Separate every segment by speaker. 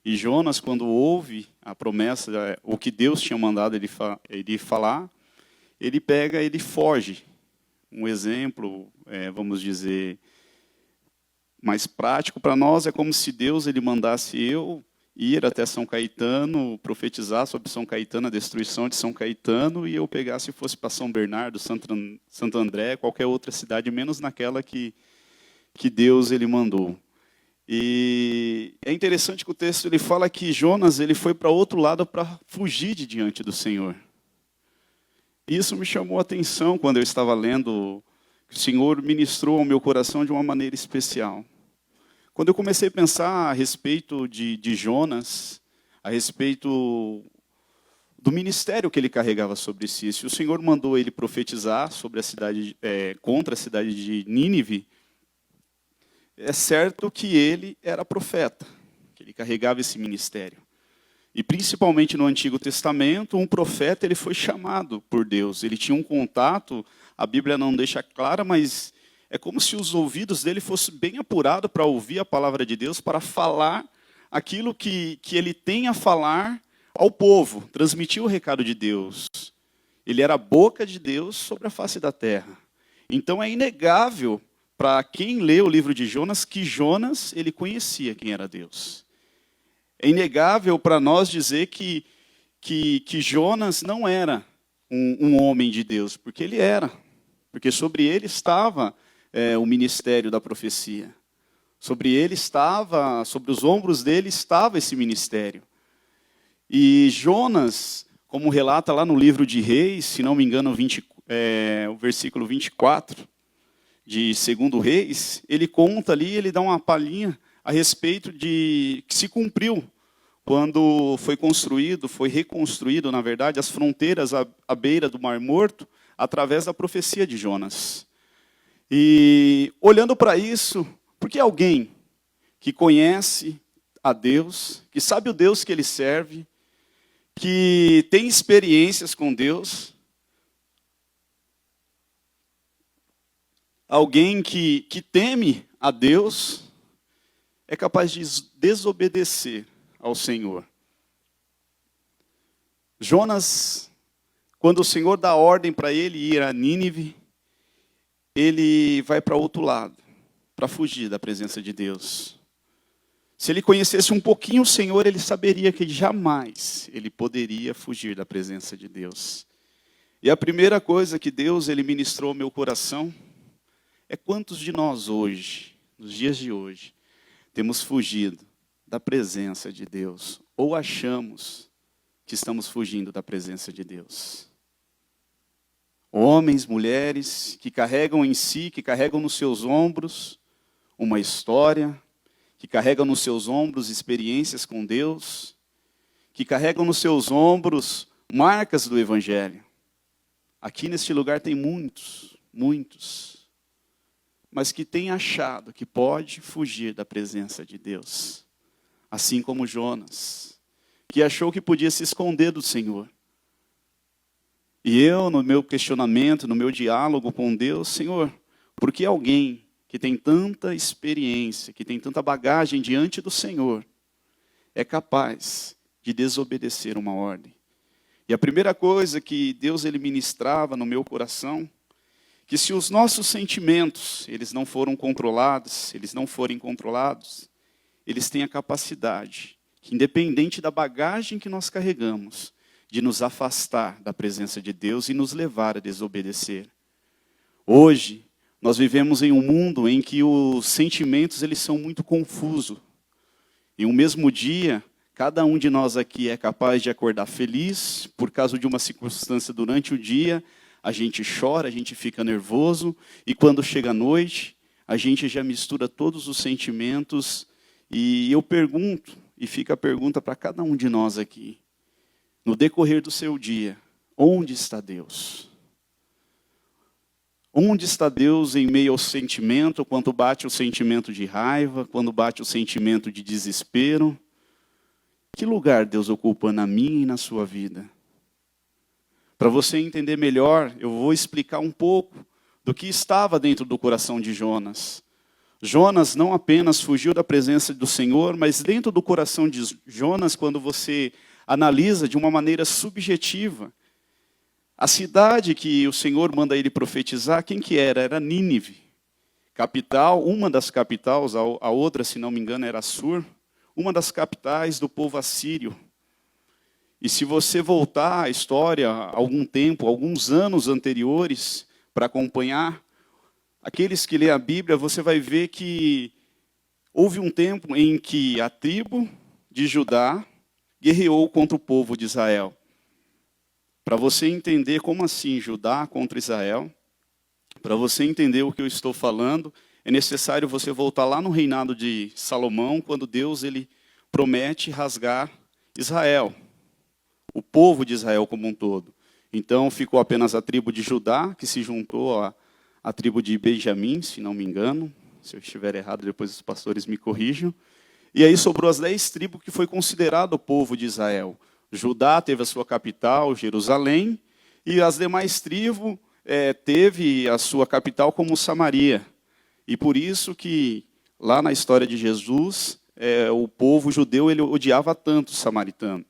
Speaker 1: E Jonas, quando ouve a promessa, o que Deus tinha mandado ele falar, ele foge. Um exemplo, vamos dizer, mais prático para nós é como se Deus ele mandasse eu ir até São Caetano, profetizar sobre São Caetano, a destruição de São Caetano, e eu pegasse e fosse para São Bernardo, Santo André, qualquer outra cidade, menos naquela que Deus ele mandou. E é interessante que o texto ele fala que Jonas ele foi para outro lado para fugir de diante do Senhor. Isso me chamou a atenção quando eu estava lendo, que o Senhor ministrou ao meu coração de uma maneira especial. Quando eu comecei a pensar a respeito de Jonas, a respeito do ministério que ele carregava sobre si, se o Senhor mandou ele profetizar sobre a cidade, contra a cidade de Nínive, é certo que ele era profeta, que ele carregava esse ministério. E principalmente no Antigo Testamento, um profeta ele foi chamado por Deus. Ele tinha um contato, a Bíblia não deixa clara, mas é como se os ouvidos dele fossem bem apurados para ouvir a palavra de Deus, para falar aquilo que ele tem a falar ao povo, transmitir o recado de Deus. Ele era a boca de Deus sobre a face da terra. Então é inegável para quem lê o livro de Jonas, que Jonas ele conhecia quem era Deus. É inegável para nós dizer que Jonas não era um homem de Deus, porque ele era. Porque sobre ele estava o ministério da profecia. Sobre os ombros dele estava esse ministério. E Jonas, como relata lá no livro de Reis, se não me engano, o versículo 24, de 2 Reis, ele conta ali, ele dá uma palhinha a respeito de que se cumpriu quando foi reconstruído, na verdade, as fronteiras à beira do Mar Morto, através da profecia de Jonas. E olhando para isso, porque alguém que conhece a Deus, que sabe o Deus que ele serve, que tem experiências com Deus, alguém que teme a Deus, é capaz de desobedecer ao Senhor. Jonas, quando o Senhor dá ordem para ele ir a Nínive, ele vai para outro lado, para fugir da presença de Deus. Se ele conhecesse um pouquinho o Senhor, ele saberia que jamais ele poderia fugir da presença de Deus. E a primeira coisa que Deus ele ministrou ao meu coração é quantos de nós hoje, nos dias de hoje, temos fugido da presença de Deus, ou achamos que estamos fugindo da presença de Deus. Homens, mulheres, que carregam em si, que carregam nos seus ombros uma história, que carregam nos seus ombros experiências com Deus, que carregam nos seus ombros marcas do Evangelho. Aqui neste lugar tem muitos, mas que têm achado que pode fugir da presença de Deus. Assim como Jonas, que achou que podia se esconder do Senhor. E eu, no meu questionamento, no meu diálogo com Deus, Senhor, por que alguém que tem tanta experiência, que tem tanta bagagem diante do Senhor, é capaz de desobedecer uma ordem? E a primeira coisa que Deus ele ministrava no meu coração, que se os nossos sentimentos, eles não forem controlados, eles têm a capacidade, que independente da bagagem que nós carregamos, de nos afastar da presença de Deus e nos levar a desobedecer. Hoje, nós vivemos em um mundo em que os sentimentos eles são muito confusos. Em um mesmo dia, cada um de nós aqui é capaz de acordar feliz por causa de uma circunstância durante o dia, a gente chora, a gente fica nervoso, e quando chega a noite, a gente já mistura todos os sentimentos. E eu pergunto, e fica a pergunta para cada um de nós aqui, no decorrer do seu dia, onde está Deus? Onde está Deus em meio ao sentimento, quando bate o sentimento de raiva, quando bate o sentimento de desespero? Que lugar Deus ocupa na minha e na sua vida? Para você entender melhor, eu vou explicar um pouco do que estava dentro do coração de Jonas. Jonas não apenas fugiu da presença do Senhor, mas dentro do coração de Jonas, quando você analisa de uma maneira subjetiva, a cidade que o Senhor manda ele profetizar, quem que era? Era Nínive. Capital, uma das capitais, a outra, se não me engano, era Assur, uma das capitais do povo assírio. E se você voltar à história, algum tempo, alguns anos anteriores, para acompanhar, aqueles que lêem a Bíblia, você vai ver que houve um tempo em que a tribo de Judá guerreou contra o povo de Israel. Para você entender como assim Judá contra Israel, para você entender o que eu estou falando, é necessário você voltar lá no reinado de Salomão, quando Deus ele promete rasgar Israel, o povo de Israel como um todo. Então ficou apenas a tribo de Judá, que se juntou à tribo de Benjamim, se não me engano. Se eu estiver errado, depois os pastores me corrijam. E aí sobrou as 10 tribos que foi considerado o povo de Israel. Judá teve a sua capital, Jerusalém, e as demais tribos teve a sua capital como Samaria. E por isso que lá na história de Jesus, o povo judeu ele odiava tanto o samaritano.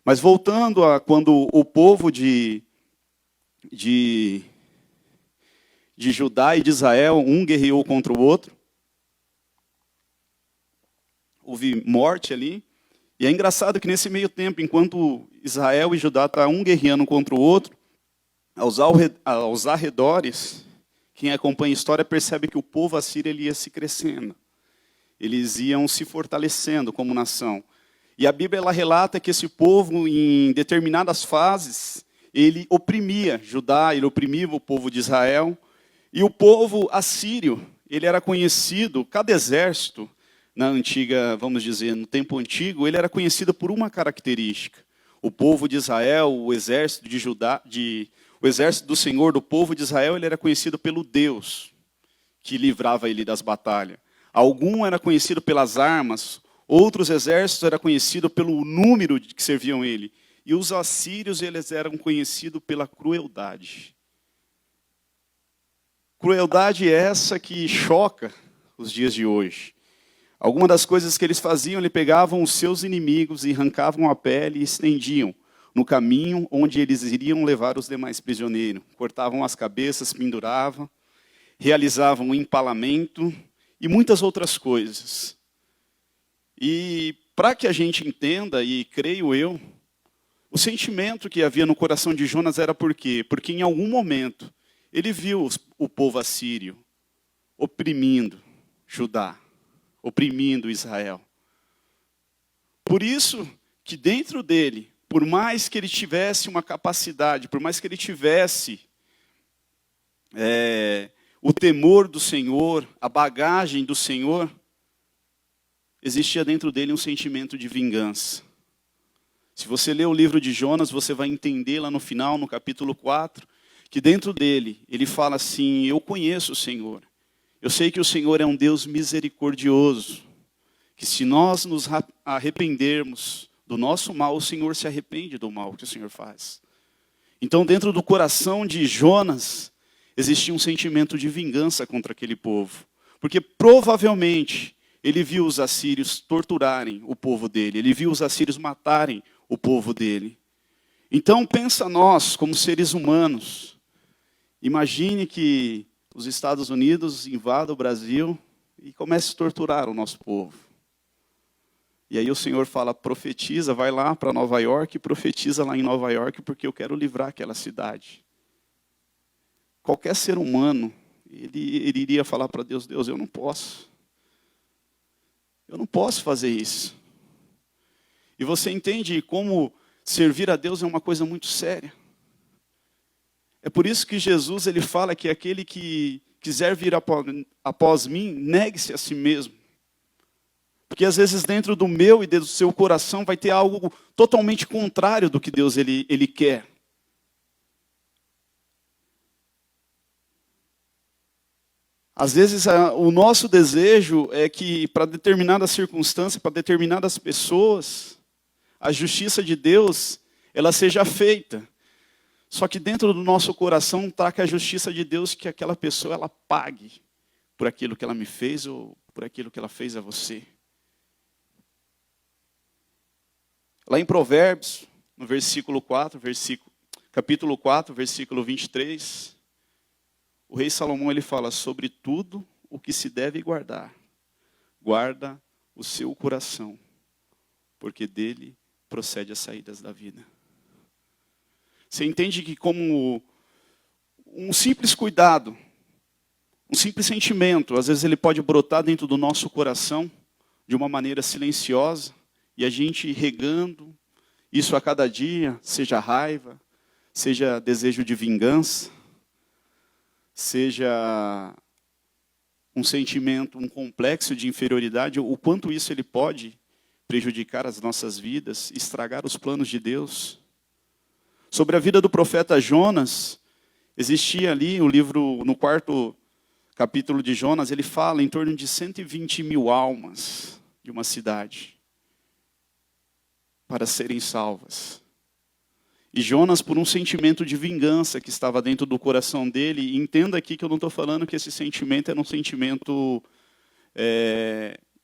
Speaker 1: Mas voltando a quando o povo de Judá e de Israel, um guerreou contra o outro, houve morte ali. E é engraçado que nesse meio tempo, enquanto Israel e Judá estão um guerreando contra o outro, aos arredores, quem acompanha a história percebe que o povo assírio ele ia se crescendo. Eles iam se fortalecendo como nação. E a Bíblia ela relata que esse povo, em determinadas fases, ele oprimia Judá, ele oprimia o povo de Israel. E o povo assírio, ele era conhecido, cada exército, na antiga, vamos dizer, no tempo antigo, ele era conhecido por uma característica. O povo de Israel, o exército de Judá, o exército do Senhor, do povo de Israel, ele era conhecido pelo Deus que livrava ele das batalhas. Algum era conhecido pelas armas, outros exércitos eram conhecidos pelo número que serviam ele. E os assírios, eles eram conhecidos pela crueldade. Crueldade essa que choca os dias de hoje. Algumas das coisas que eles faziam, eles pegavam os seus inimigos e arrancavam a pele e estendiam no caminho onde eles iriam levar os demais prisioneiros. Cortavam as cabeças, penduravam, realizavam um empalamento e muitas outras coisas. E para que a gente entenda, e creio eu, o sentimento que havia no coração de Jonas era por quê? Porque em algum momento ele viu o povo assírio oprimindo Judá, oprimindo Israel. Por isso que dentro dele, por mais que ele tivesse uma capacidade, por mais que ele tivesse o temor do Senhor, a bagagem do Senhor, existia dentro dele um sentimento de vingança. Se você ler o livro de Jonas, você vai entender lá no final, no capítulo 4, que dentro dele, ele fala assim, eu conheço o Senhor. Eu sei que o Senhor é um Deus misericordioso, que se nós nos arrependermos do nosso mal, o Senhor se arrepende do mal que o Senhor faz. Então, dentro do coração de Jonas, existia um sentimento de vingança contra aquele povo. Porque provavelmente ele viu os assírios torturarem o povo dele, ele viu os assírios matarem o povo dele. Então, pensa nós, como seres humanos, imagine que os Estados Unidos invadam o Brasil e comecem a torturar o nosso povo. E aí o Senhor fala, profetiza, vai lá para Nova York e profetiza lá em Nova York, porque eu quero livrar aquela cidade. Qualquer ser humano, ele iria falar para Deus, Deus, eu não posso. Eu não posso fazer isso. E você entende como servir a Deus é uma coisa muito séria. É por isso que Jesus ele fala que aquele que quiser vir após mim, negue-se a si mesmo. Porque às vezes dentro do meu e do seu coração vai ter algo totalmente contrário do que Deus ele quer. Às vezes o nosso desejo é que para determinadas circunstâncias, para determinadas pessoas, a justiça de Deus ela seja feita. Só que dentro do nosso coração está que a justiça de Deus que aquela pessoa ela pague por aquilo que ela me fez ou por aquilo que ela fez a você. Lá em Provérbios, no capítulo 4, versículo 23, o rei Salomão ele fala: sobre tudo o que se deve guardar, guarda o seu coração, porque dele procede as saídas da vida. Você entende que como um simples cuidado, um simples sentimento, às vezes ele pode brotar dentro do nosso coração de uma maneira silenciosa, e a gente regando isso a cada dia, seja raiva, seja desejo de vingança, seja um sentimento, um complexo de inferioridade, o quanto isso ele pode prejudicar as nossas vidas, estragar os planos de Deus. Sobre a vida do profeta Jonas, existia ali no 4º capítulo de Jonas, ele fala em torno de 120 mil almas de uma cidade para serem salvas. E Jonas, por um sentimento de vingança que estava dentro do coração dele, e entenda aqui que eu não estou falando que esse sentimento era um sentimento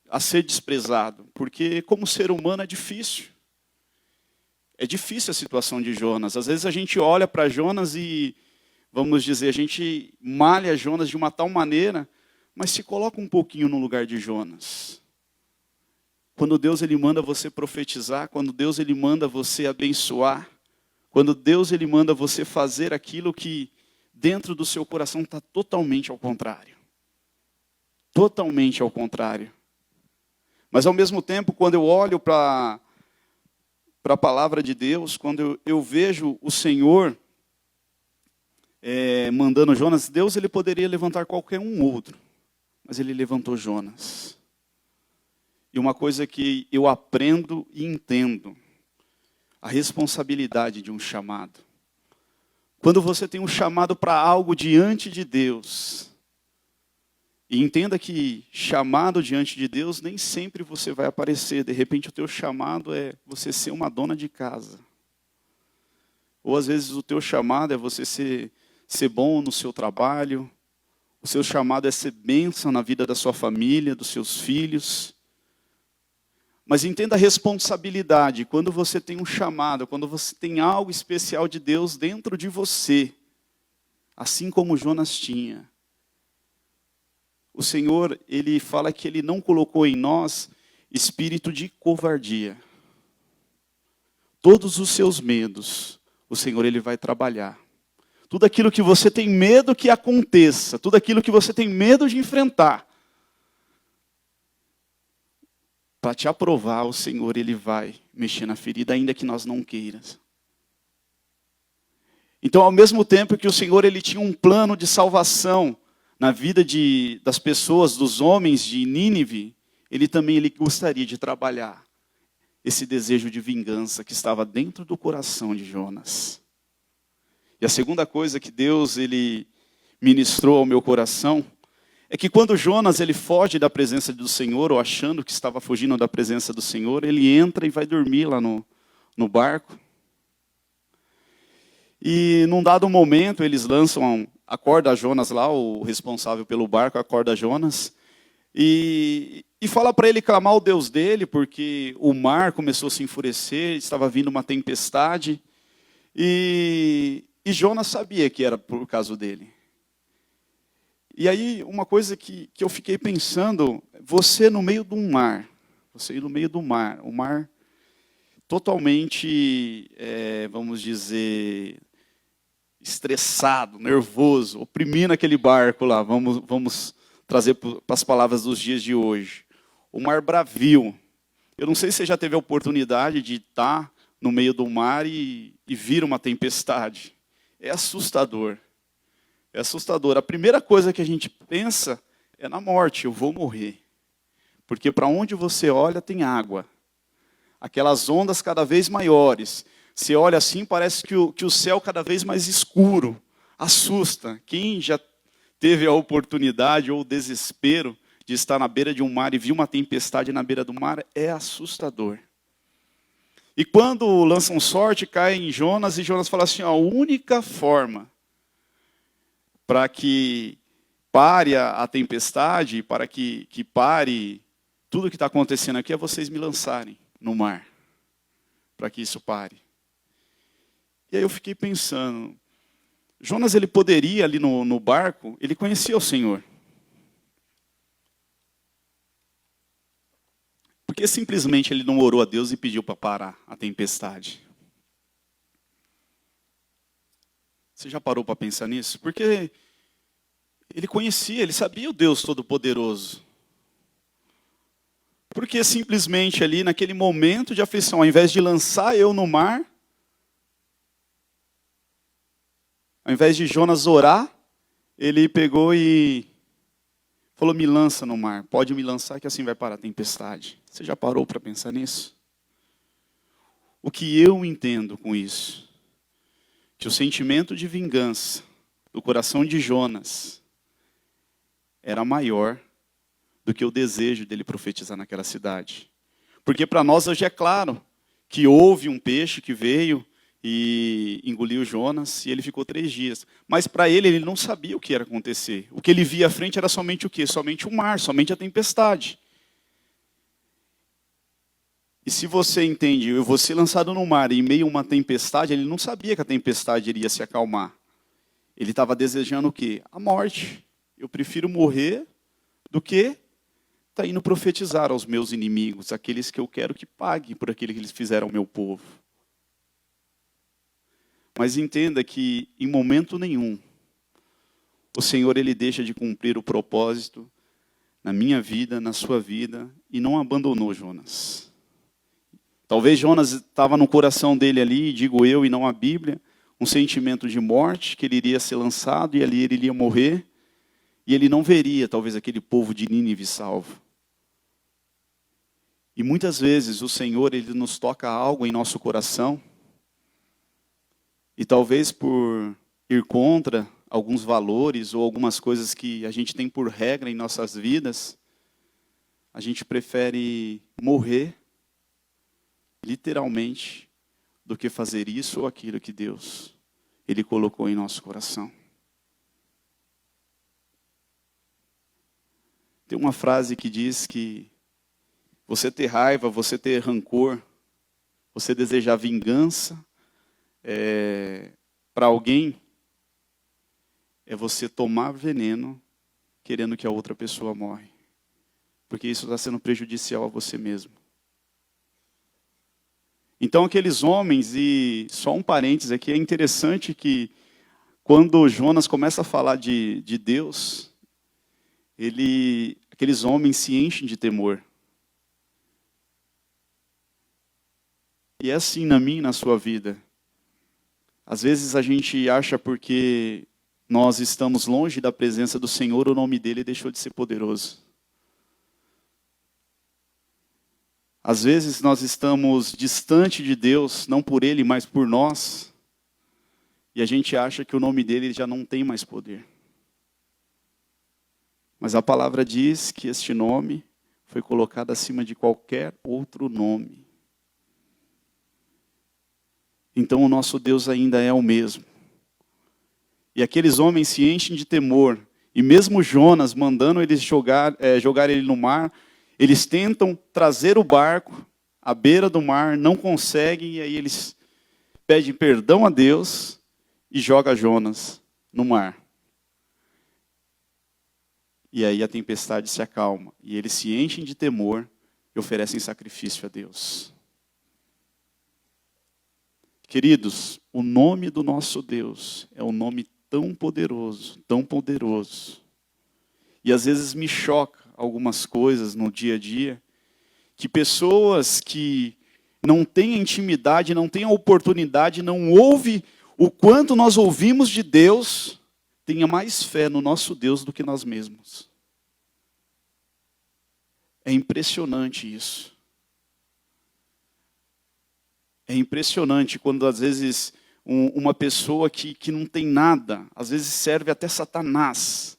Speaker 1: a ser desprezado, porque como ser humano é difícil. É difícil a situação de Jonas. Às vezes a gente olha para Jonas e, vamos dizer, a gente malha Jonas de uma tal maneira, mas se coloca um pouquinho no lugar de Jonas. Quando Deus ele manda você profetizar, quando Deus ele manda você abençoar, quando Deus ele manda você fazer aquilo que dentro do seu coração está totalmente ao contrário. Totalmente ao contrário. Mas ao mesmo tempo, quando eu olho para a palavra de Deus, quando eu vejo o Senhor mandando Jonas, Deus ele poderia levantar qualquer um outro, mas ele levantou Jonas. E uma coisa que eu aprendo e entendo, a responsabilidade de um chamado. Quando você tem um chamado para algo diante de Deus, e entenda que chamado diante de Deus, nem sempre você vai aparecer. De repente o teu chamado é você ser uma dona de casa. Ou às vezes o teu chamado é você ser bom no seu trabalho. O seu chamado é ser bênção na vida da sua família, dos seus filhos. Mas entenda a responsabilidade, quando você tem um chamado, quando você tem algo especial de Deus dentro de você, assim como Jonas tinha. O Senhor, ele fala que ele não colocou em nós espírito de covardia. Todos os seus medos, o Senhor ele vai trabalhar. Tudo aquilo que você tem medo que aconteça, tudo aquilo que você tem medo de enfrentar, para te aprovar, o Senhor ele vai mexer na ferida, ainda que nós não queiramos. Então, ao mesmo tempo que o Senhor ele tinha um plano de salvação na vida das pessoas, dos homens de Nínive, ele também gostaria de trabalhar esse desejo de vingança que estava dentro do coração de Jonas. E a segunda coisa que Deus ele ministrou ao meu coração é que quando Jonas ele foge da presença do Senhor, ou achando que estava fugindo da presença do Senhor, ele entra e vai dormir lá no barco. E num dado momento eles acorda Jonas lá, o responsável pelo barco acorda Jonas, e fala para ele clamar ao Deus dele, porque o mar começou a se enfurecer, estava vindo uma tempestade, e Jonas sabia que era por causa dele. E aí, uma coisa que eu fiquei pensando, você no meio do mar, o mar totalmente, vamos dizer, estressado, nervoso, oprimindo aquele barco lá, vamos trazer para as palavras dos dias de hoje. O mar bravio. Eu não sei se você já teve a oportunidade de estar no meio do mar e vir uma tempestade. É assustador. É assustador. A primeira coisa que a gente pensa é na morte, eu vou morrer. Porque para onde você olha tem água. Aquelas ondas cada vez maiores. Você olha assim, parece que o céu cada vez mais escuro. Assusta. Quem já teve a oportunidade ou o desespero de estar na beira de um mar e viu uma tempestade na beira do mar, é assustador. E quando lançam sorte, cai em Jonas, e Jonas fala assim, a única forma para que pare a tempestade, para que pare tudo que está acontecendo aqui, é vocês me lançarem no mar, para que isso pare. E aí eu fiquei pensando, Jonas, ele poderia ali no barco, ele conhecia o Senhor. Por que simplesmente ele não orou a Deus e pediu para parar a tempestade? Você já parou para pensar nisso? Porque ele conhecia, ele sabia o Deus Todo-Poderoso. Por que simplesmente ali, naquele momento de aflição, ao invés de lançar eu no mar, ao invés de Jonas orar, ele pegou e falou, me lança no mar, pode me lançar que assim vai parar a tempestade. Você já parou para pensar nisso? O que eu entendo com isso? Que o sentimento de vingança do coração de Jonas era maior do que o desejo dele profetizar naquela cidade. Porque para nós hoje é claro que houve um peixe que veio e engoliu Jonas e ele ficou 3 dias. Mas para ele não sabia o que ia acontecer. O que ele via à frente era somente o quê? Somente o mar, somente a tempestade. E se você entende, eu vou ser lançado no mar em meio a uma tempestade, ele não sabia que a tempestade iria se acalmar. Ele estava desejando o quê? A morte. Eu prefiro morrer do que estar indo profetizar aos meus inimigos, aqueles que eu quero que paguem por aquilo que eles fizeram ao meu povo. Mas entenda que em momento nenhum o Senhor ele deixa de cumprir o propósito na minha vida, na sua vida, e não abandonou Jonas. Talvez Jonas estava no coração dele ali, digo eu e não a Bíblia, um sentimento de morte, que ele iria ser lançado e ali ele iria morrer, e ele não veria talvez aquele povo de Nínive salvo. E muitas vezes o Senhor ele nos toca algo em nosso coração, e talvez por ir contra alguns valores ou algumas coisas que a gente tem por regra em nossas vidas, a gente prefere morrer, literalmente, do que fazer isso ou aquilo que Deus ele colocou em nosso coração. Tem uma frase que diz que você ter raiva, você ter rancor, você desejar vingança para alguém, é você tomar veneno querendo que a outra pessoa morre. Porque isso está sendo prejudicial a você mesmo. Então aqueles homens, e só um parênteses aqui, é interessante que quando Jonas começa a falar de Deus, aqueles homens se enchem de temor. E é assim na minha e na sua vida. Às vezes a gente acha porque nós estamos longe da presença do Senhor, o nome dele deixou de ser poderoso. Às vezes nós estamos distante de Deus, não por Ele, mas por nós. E a gente acha que o nome dele já não tem mais poder. Mas a palavra diz que este nome foi colocado acima de qualquer outro nome. Então o nosso Deus ainda é o mesmo. E aqueles homens se enchem de temor. E mesmo Jonas mandando eles jogar ele no mar, eles tentam trazer o barco à beira do mar, não conseguem, e aí eles pedem perdão a Deus e jogam Jonas no mar. E aí a tempestade se acalma, e eles se enchem de temor e oferecem sacrifício a Deus. Queridos, o nome do nosso Deus é um nome tão poderoso, e às vezes me choca algumas coisas no dia a dia, que pessoas que não têm intimidade, não têm a oportunidade, não ouvem o quanto nós ouvimos de Deus, tenha mais fé no nosso Deus do que nós mesmos. É impressionante isso. É impressionante quando às vezes uma pessoa que não tem nada, às vezes serve até Satanás,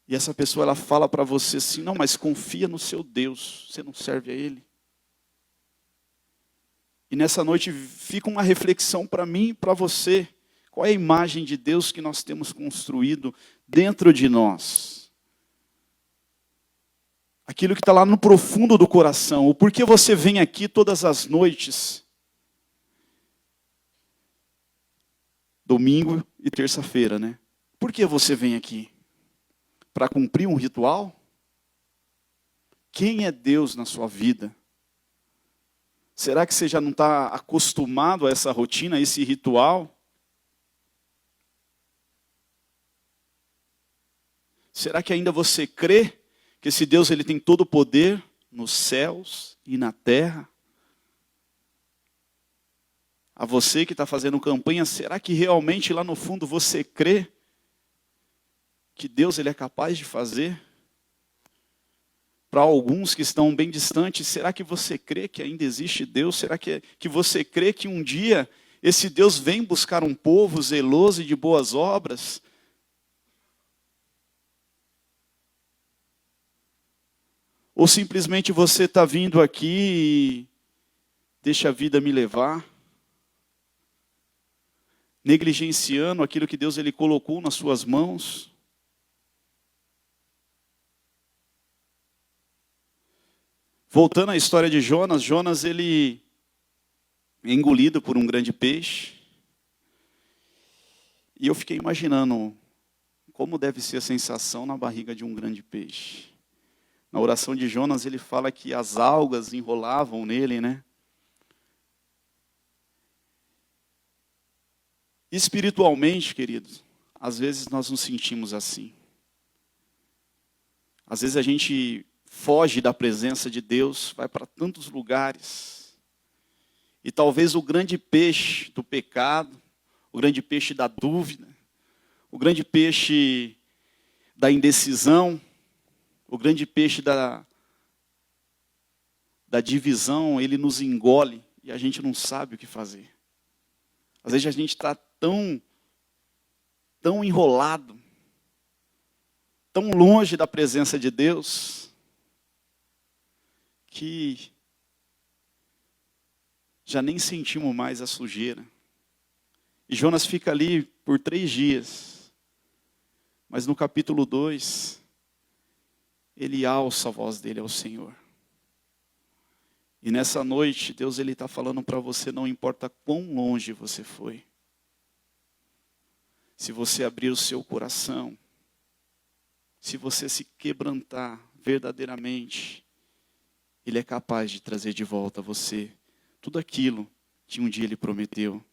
Speaker 1: e essa pessoa ela fala para você assim, não, mas confia no seu Deus, você não serve a Ele. E nessa noite fica uma reflexão para mim e para você. Qual é a imagem de Deus que nós temos construído dentro de nós? Aquilo que está lá no profundo do coração. O porquê você vem aqui todas as noites, domingo e terça-feira, né? Por que você vem aqui? Para cumprir um ritual? Quem é Deus na sua vida? Será que você já não está acostumado a essa rotina, a esse ritual? Será que ainda você crê que esse Deus ele tem todo o poder nos céus e na terra? A você que está fazendo campanha, será que realmente lá no fundo você crê que Deus ele é capaz de fazer? Para alguns que estão bem distantes, será que você crê que ainda existe Deus? Será que você crê que um dia esse Deus vem buscar um povo zeloso e de boas obras? Ou simplesmente você está vindo aqui e deixa a vida me levar, negligenciando aquilo que Deus ele colocou nas suas mãos? Voltando à história de Jonas, Jonas ele é engolido por um grande peixe. E eu fiquei imaginando como deve ser a sensação na barriga de um grande peixe. Na oração de Jonas, ele fala que as algas enrolavam nele, né? Espiritualmente, queridos, às vezes nós nos sentimos assim. Às vezes a gente foge da presença de Deus, vai para tantos lugares. E talvez o grande peixe do pecado, o grande peixe da dúvida, o grande peixe da indecisão, o grande peixe da divisão, ele nos engole e a gente não sabe o que fazer. Às vezes a gente está tão enrolado, tão longe da presença de Deus, que já nem sentimos mais a sujeira. E Jonas fica ali por 3 dias. Mas no capítulo 2, ele alça a voz dele ao Senhor. E nessa noite, Deus ele está falando para você, não importa quão longe você foi. Se você abrir o seu coração, se você se quebrantar verdadeiramente, Ele é capaz de trazer de volta a você tudo aquilo que um dia Ele prometeu.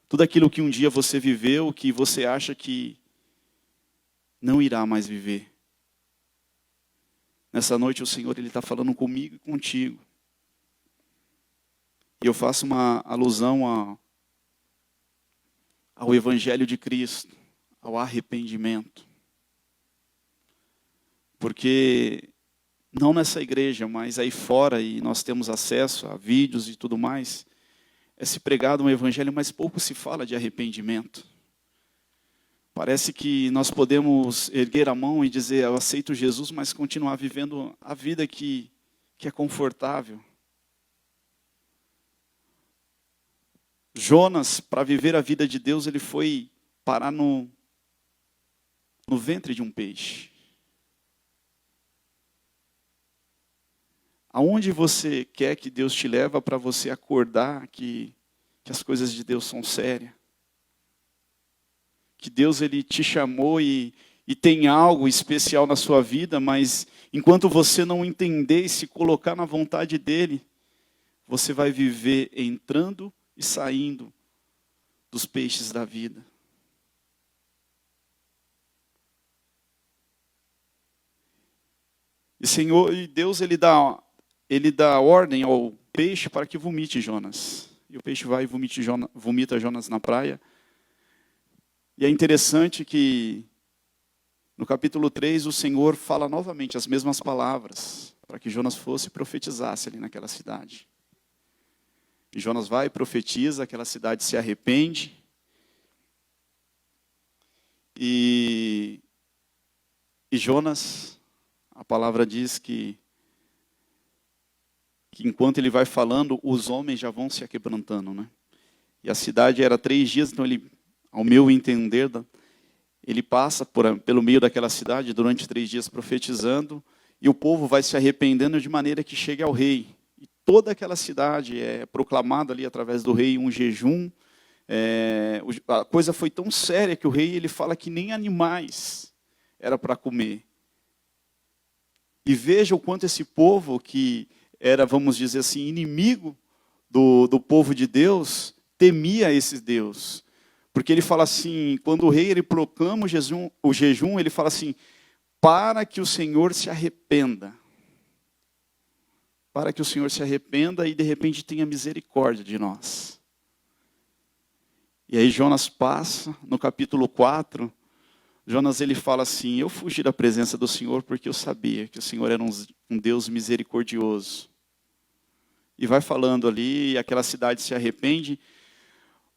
Speaker 1: Tudo aquilo que um dia você viveu, que você acha que não irá mais viver. Nessa noite o Senhor ele está falando comigo e contigo. E eu faço uma alusão ao Evangelho de Cristo, ao arrependimento. Porque não nessa igreja, mas aí fora, e nós temos acesso a vídeos e tudo mais, é se pregado um evangelho, mas pouco se fala de arrependimento. Parece que nós podemos erguer a mão e dizer, eu aceito Jesus, mas continuar vivendo a vida que é confortável. Jonas, para viver a vida de Deus, ele foi parar no ventre de um peixe. Aonde você quer que Deus te leva para você acordar que as coisas de Deus são sérias? Que Deus ele te chamou e tem algo especial na sua vida, mas enquanto você não entender e se colocar na vontade dEle, você vai viver entrando e saindo dos peixes da vida. E Deus ele dá ordem ao peixe para que vomite Jonas. E o peixe vai e vomita Jonas na praia. E é interessante que no capítulo 3 o Senhor fala novamente as mesmas palavras para que Jonas fosse e profetizasse ali naquela cidade. E Jonas vai e profetiza, aquela cidade se arrepende. E Jonas, a palavra diz que enquanto ele vai falando, os homens já vão se aquebrantando, né? E a cidade era 3 dias, então ele, ao meu entender, ele passa pelo meio daquela cidade durante 3 dias profetizando, e o povo vai se arrependendo de maneira que chegue ao rei. E toda aquela cidade é proclamada ali através do rei um jejum. A coisa foi tão séria que o rei ele fala que nem animais era para comer. E veja o quanto esse povo, que era, vamos dizer assim, inimigo do povo de Deus, temia esse Deus. Porque ele fala assim, quando o rei ele proclama o jejum, ele fala assim, para que o Senhor se arrependa. Para que o Senhor se arrependa e de repente tenha misericórdia de nós. E aí Jonas passa, no capítulo 4, Jonas ele fala assim, eu fugi da presença do Senhor porque eu sabia que o Senhor era um Deus misericordioso. E vai falando ali, e aquela cidade se arrepende,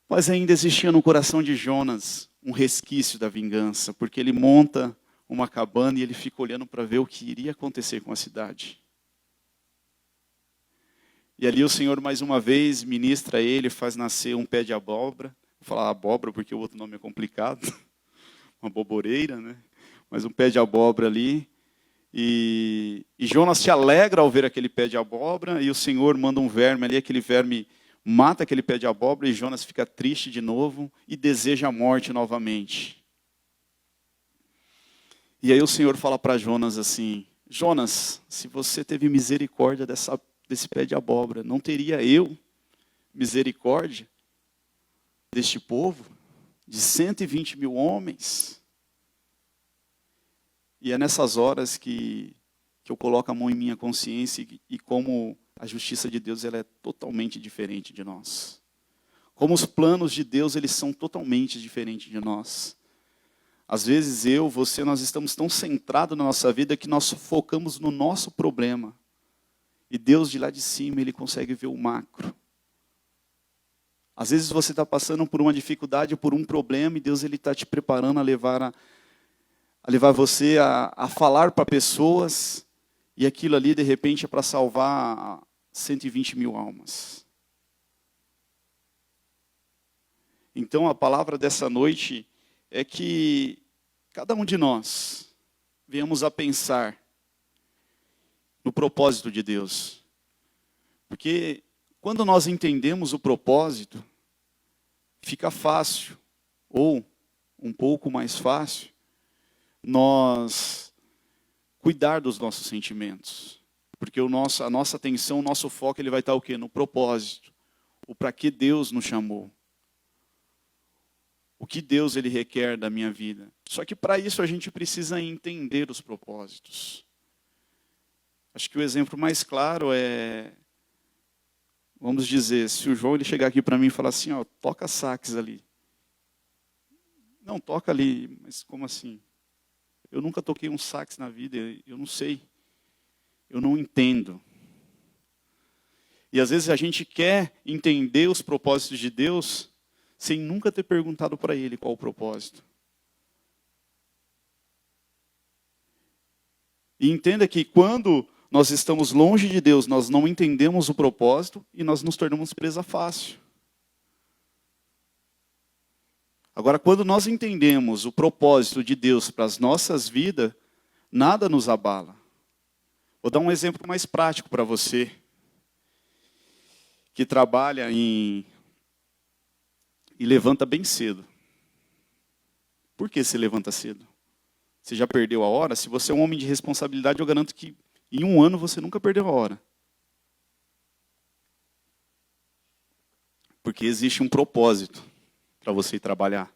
Speaker 1: mas ainda existia no coração de Jonas um resquício da vingança, porque ele monta uma cabana e ele fica olhando para ver o que iria acontecer com a cidade. E ali o Senhor mais uma vez ministra a ele, faz nascer um pé de abóbora. Vou falar abóbora porque o outro nome é complicado. Uma boboreira, né? Mas um pé de abóbora ali. E Jonas se alegra ao ver aquele pé de abóbora, e o Senhor manda um verme ali, aquele verme mata aquele pé de abóbora, e Jonas fica triste de novo e deseja a morte novamente. E aí o Senhor fala para Jonas assim, Jonas, se você teve misericórdia desse pé de abóbora, não teria eu misericórdia deste povo, de 120 mil homens? E é nessas horas que eu coloco a mão em minha consciência e como a justiça de Deus ela é totalmente diferente de nós. Como os planos de Deus eles são totalmente diferentes de nós. Às vezes você, nós estamos tão centrados na nossa vida que nós focamos no nosso problema. E Deus de lá de cima, Ele consegue ver o macro. Às vezes você está passando por uma dificuldade, por um problema, e Deus ele está te preparando a levar você a falar para pessoas, e aquilo ali, de repente, é para salvar 120 mil almas. Então, a palavra dessa noite é que cada um de nós venhamos a pensar no propósito de Deus. Porque quando nós entendemos o propósito, fica fácil, ou um pouco mais fácil, nós cuidar dos nossos sentimentos. Porque a nossa atenção, o nosso foco, ele vai estar o quê? No propósito. O para que Deus nos chamou. O que Deus ele requer da minha vida. Só que para isso a gente precisa entender os propósitos. Acho que o exemplo mais claro é, vamos dizer, se o João ele chegar aqui para mim e falar assim, ó, toca sax ali. Não, toca ali, mas como assim? Eu nunca toquei um sax na vida, eu não sei. Eu não entendo. E às vezes a gente quer entender os propósitos de Deus sem nunca ter perguntado para Ele qual o propósito. E entenda que quando nós estamos longe de Deus, nós não entendemos o propósito e nós nos tornamos presa fácil. Agora, quando nós entendemos o propósito de Deus para as nossas vidas, nada nos abala. Vou dar um exemplo mais prático para você, que trabalha e levanta bem cedo. Por que você levanta cedo? Você já perdeu a hora? Se você é um homem de responsabilidade, eu garanto que em um ano você nunca perdeu a hora. Porque existe um propósito para você ir trabalhar.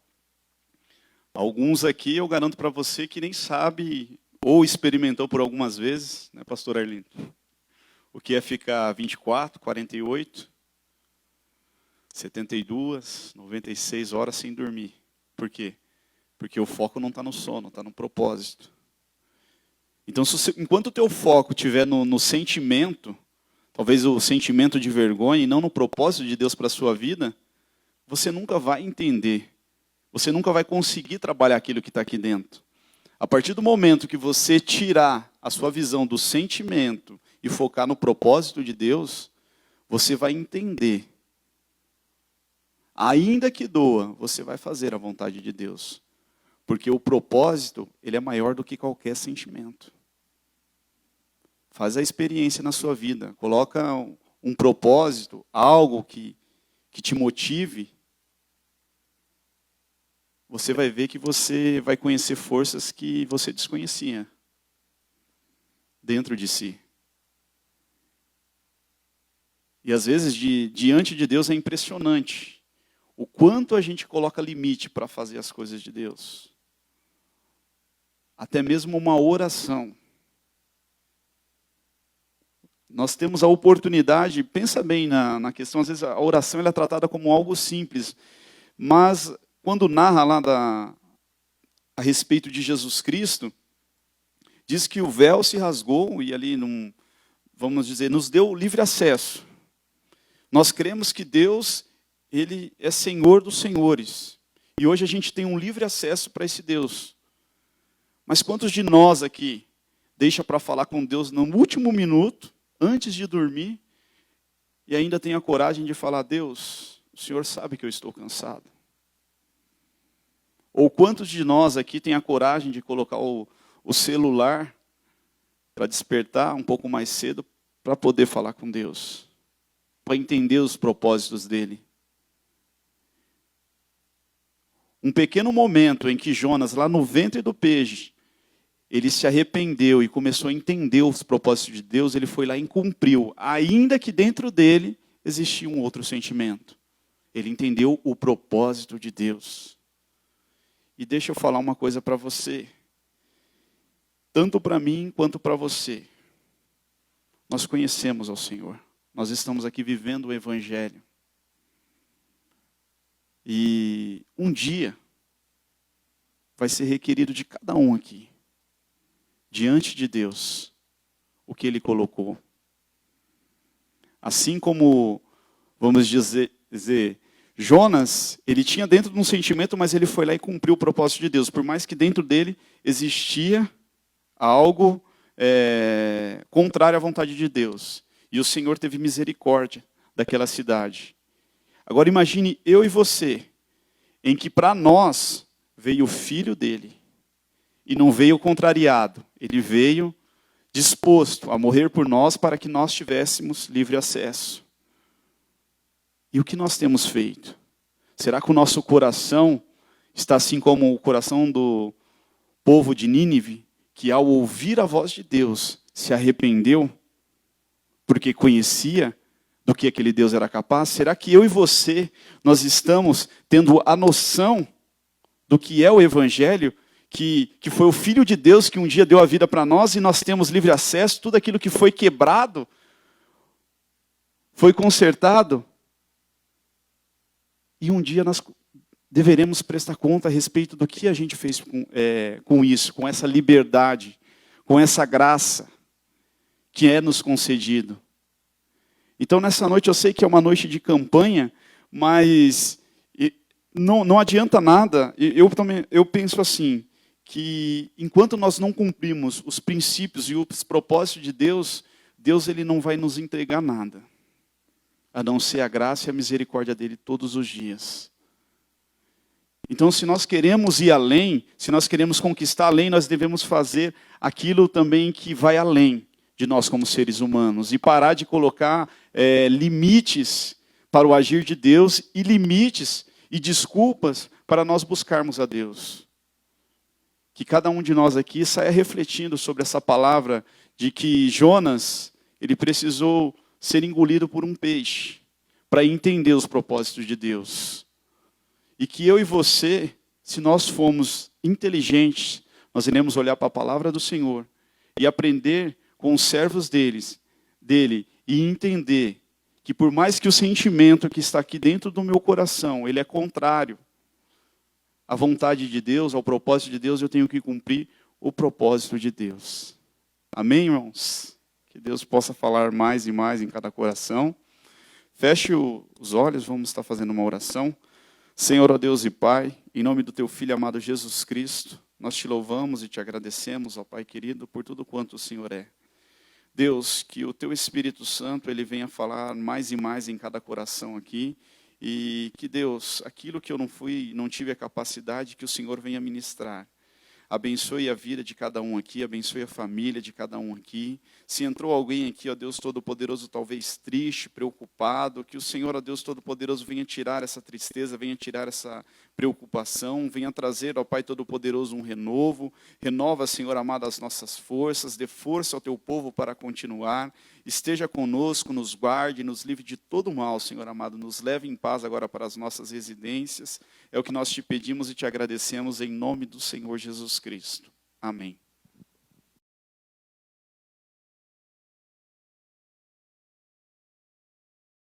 Speaker 1: Alguns aqui eu garanto para você que nem sabe ou experimentou por algumas vezes, né, pastor Arlindo? O que é ficar 24, 48, 72, 96 horas sem dormir. Por quê? Porque o foco não está no sono, está no propósito. Então, enquanto o teu foco estiver no sentimento, talvez o sentimento de vergonha, e não no propósito de Deus para a sua vida, você nunca vai entender. Você nunca vai conseguir trabalhar aquilo que está aqui dentro. A partir do momento que você tirar a sua visão do sentimento e focar no propósito de Deus, você vai entender ainda que doa, você vai fazer a vontade de Deus. Porque o propósito, ele é maior do que qualquer sentimento. Faz a experiência na sua vida. Coloca um propósito, algo que te motive. Você vai ver que você vai conhecer forças que você desconhecia dentro de si. E às vezes, diante de Deus, é impressionante o quanto a gente coloca limite para fazer as coisas de Deus. Até mesmo uma oração. Nós temos a oportunidade, pensa bem na questão, às vezes a oração ela é tratada como algo simples, mas quando narra lá a respeito de Jesus Cristo, diz que o véu se rasgou e ali, vamos dizer, nos deu livre acesso. Nós cremos que Deus, Ele é Senhor dos senhores. E hoje a gente tem um livre acesso para esse Deus. Mas quantos de nós aqui deixa para falar com Deus no último minuto, antes de dormir, e ainda tem a coragem de falar: Deus, o Senhor sabe que eu estou cansado. Ou quantos de nós aqui tem a coragem de colocar o celular para despertar um pouco mais cedo, para poder falar com Deus, para entender os propósitos dele? Um pequeno momento em que Jonas, lá no ventre do peixe, ele se arrependeu e começou a entender os propósitos de Deus, ele foi lá e cumpriu, ainda que dentro dele existia um outro sentimento. Ele entendeu o propósito de Deus. E deixa eu falar uma coisa para você, tanto para mim quanto para você. Nós conhecemos ao Senhor, nós estamos aqui vivendo o Evangelho. E um dia vai ser requerido de cada um aqui, diante de Deus, o que Ele colocou. Assim como, vamos dizer, Jonas, ele tinha dentro de um sentimento, mas ele foi lá e cumpriu o propósito de Deus. Por mais que dentro dele existia algo contrário à vontade de Deus. E o Senhor teve misericórdia daquela cidade. Agora imagine eu e você, em que para nós veio o filho dele. E não veio contrariado, ele veio disposto a morrer por nós para que nós tivéssemos livre acesso. E o que nós temos feito? Será que o nosso coração está assim como o coração do povo de Nínive, que ao ouvir a voz de Deus se arrependeu, porque conhecia do que aquele Deus era capaz? Será que eu e você, nós estamos tendo a noção do que é o Evangelho, que foi o Filho de Deus que um dia deu a vida para nós e nós temos livre acesso, tudo aquilo que foi quebrado, foi consertado? E um dia nós deveremos prestar conta a respeito do que a gente fez com isso, com essa liberdade, com essa graça que é nos concedido. Então nessa noite eu sei que é uma noite de campanha, mas não adianta nada. Eu penso assim, que enquanto nós não cumprimos os princípios e os propósitos de Deus, Deus ele não vai nos entregar nada, a não ser a graça e a misericórdia dele todos os dias. Então, se nós queremos ir além, se nós queremos conquistar além, nós devemos fazer aquilo também que vai além de nós como seres humanos, e parar de colocar limites para o agir de Deus, e limites e desculpas para nós buscarmos a Deus. Que cada um de nós aqui saia refletindo sobre essa palavra de que Jonas, ele precisou ser engolido por um peixe para entender os propósitos de Deus. E que eu e você, se nós formos inteligentes, nós iremos olhar para a palavra do Senhor e aprender com os servos dele e entender que por mais que o sentimento que está aqui dentro do meu coração, ele é contrário à vontade de Deus, ao propósito de Deus, eu tenho que cumprir o propósito de Deus. Amém, irmãos? Que Deus possa falar mais e mais em cada coração. Feche os olhos, vamos estar fazendo uma oração. Senhor, ó Deus e Pai, em nome do Teu Filho amado Jesus Cristo, nós Te louvamos e Te agradecemos, ó Pai querido, por tudo quanto o Senhor é. Deus, que o Teu Espírito Santo, ele venha falar mais e mais em cada coração aqui, E que Deus, aquilo que eu não tive a capacidade, que o Senhor venha ministrar. Abençoe a vida de cada um aqui, abençoe a família de cada um aqui. Se entrou alguém aqui, ó Deus Todo-Poderoso, talvez triste, preocupado, que o Senhor, ó Deus Todo-Poderoso, venha tirar essa tristeza, venha tirar essa preocupação, venha trazer, ó Pai Todo-Poderoso, um renovo. Renova, Senhor amado, as nossas forças, dê força ao teu povo para continuar. Esteja conosco, nos guarde, nos livre de todo mal, Senhor amado. Nos leve em paz agora para as nossas residências. É o que nós te pedimos e te agradecemos em nome do Senhor Jesus Cristo. Amém.